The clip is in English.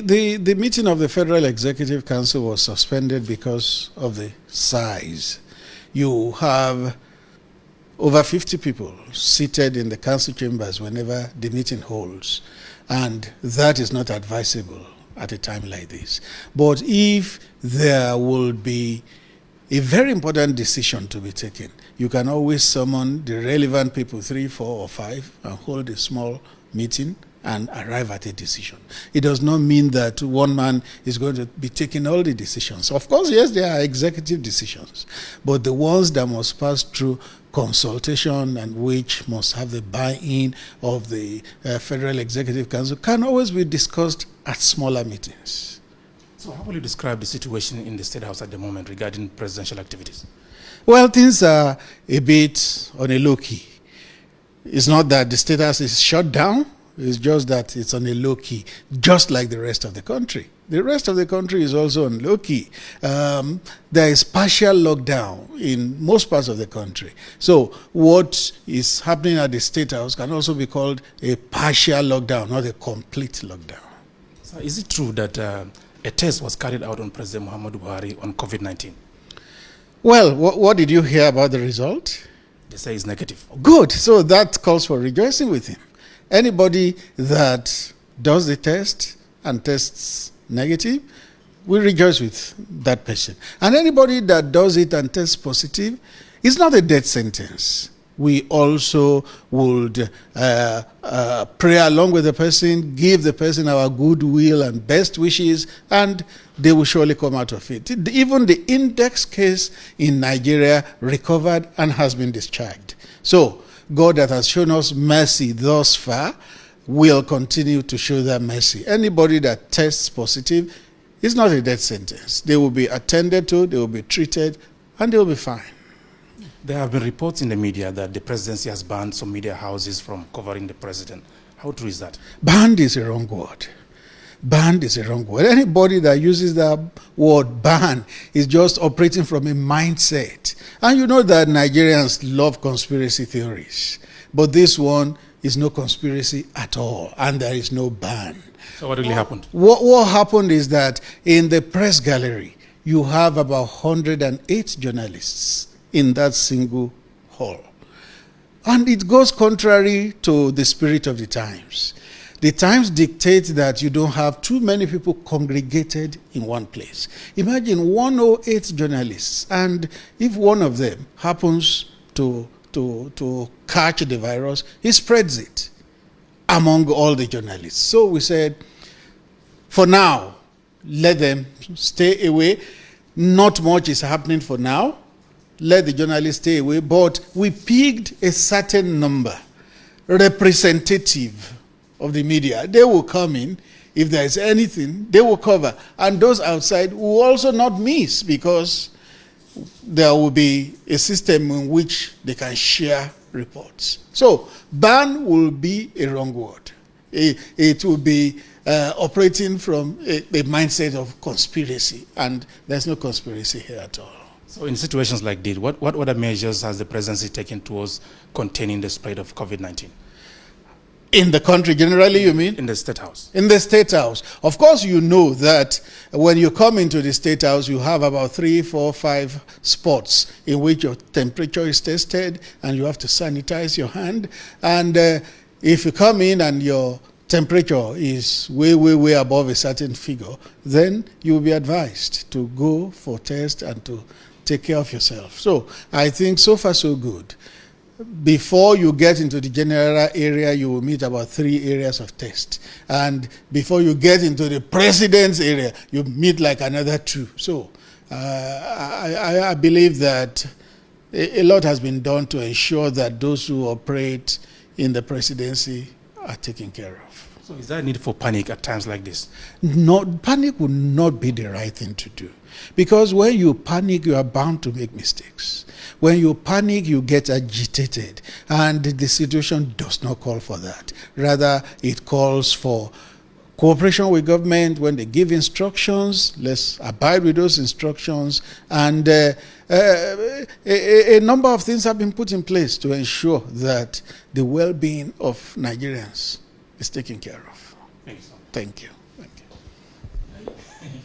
The meeting of the Federal Executive Council was suspended because of the size. You have over 50 people seated in the council chambers whenever the meeting holds, and that is not advisable at a time like this. But if there will be a very important decision to be taken, you can always summon the relevant people, 3, 4, or 5, and hold a small meeting and arrive at a decision. It does not mean that one man is going to be taking all the decisions. Of course, yes, there are executive decisions, but the ones that must pass through consultation and which must have the buy-in of the Federal Executive Council can always be discussed at smaller meetings. So how will you describe the situation in the State House at the moment regarding presidential activities? Well, things are a bit on a low key. It's not that the State House is shut down. It's just that it's on a low key, just like the rest of the country. The rest of the country is also on low key. There is partial lockdown in most parts of the country. So what is happening at the State House can also be called a partial lockdown, not a complete lockdown. So is it true that a test was carried out on President Muhammadu Buhari on COVID-19? Well, what did you hear about the result? They say it's negative. Good. So that calls for rejoicing with him. Anybody that does the test and tests negative, we rejoice with that person. And anybody that does it and tests positive, it's not a death sentence. We also would pray along with the person, give the person our goodwill and best wishes, and they will surely come out of it. Even the index case in Nigeria recovered and has been discharged. So God that has shown us mercy thus far will continue to show that mercy. Anybody that tests positive is not a death sentence. They will be attended to, they will be treated, and they will be fine. There have been reports in the media that the presidency has banned some media houses from covering the president. How true is that? Banned is a wrong word. Banned is a wrong word. Anybody that uses that word ban is just operating from a mindset. And you know that Nigerians love conspiracy theories. But this one is no conspiracy at all. And there is no ban. So what really happened? What happened is that in the press gallery, you have about 108 journalists in that single hall. And it goes contrary to the spirit of the times. The times dictate that you don't have too many people congregated in one place. Imagine 108 journalists, and if one of them happens to catch the virus, he spreads it among all the journalists. So we said, for now, let them stay away. Not much is happening for now. Let the journalists stay away, but we picked a certain number, representative of the media. They will come in. If there is anything, they will cover. And those outside will also not miss, because there will be a system in which they can share reports. So ban will be a wrong word. It will be operating from a mindset of conspiracy, and there's no conspiracy here at all. So in situations like this, what other measures has the presidency taken towards containing the spread of COVID-19? In the country generally, you mean? In the State House. In the State House. Of course, you know that when you come into the State House, you have about 3, 4, 5 spots in which your temperature is tested, and you have to sanitize your hand. And if you come in and your temperature is way above a certain figure, then you will be advised to go for test and to take care of yourself. So I think so far so good. Before you get into the general area, you will meet about 3 areas of test. And before you get into the president's area, you meet like another 2. So I believe that a lot has been done to ensure that those who operate in the presidency are taken care of. So is there a need for panic at times like this? No, panic would not be the right thing to do. Because when you panic, you are bound to make mistakes. When you panic, you get agitated. And the situation does not call for that. Rather, it calls for cooperation with government. When they give instructions, let's abide with those instructions. And a number of things have been put in place to ensure that the well-being of Nigerians is taken care of. Thank you, sir. Thank you.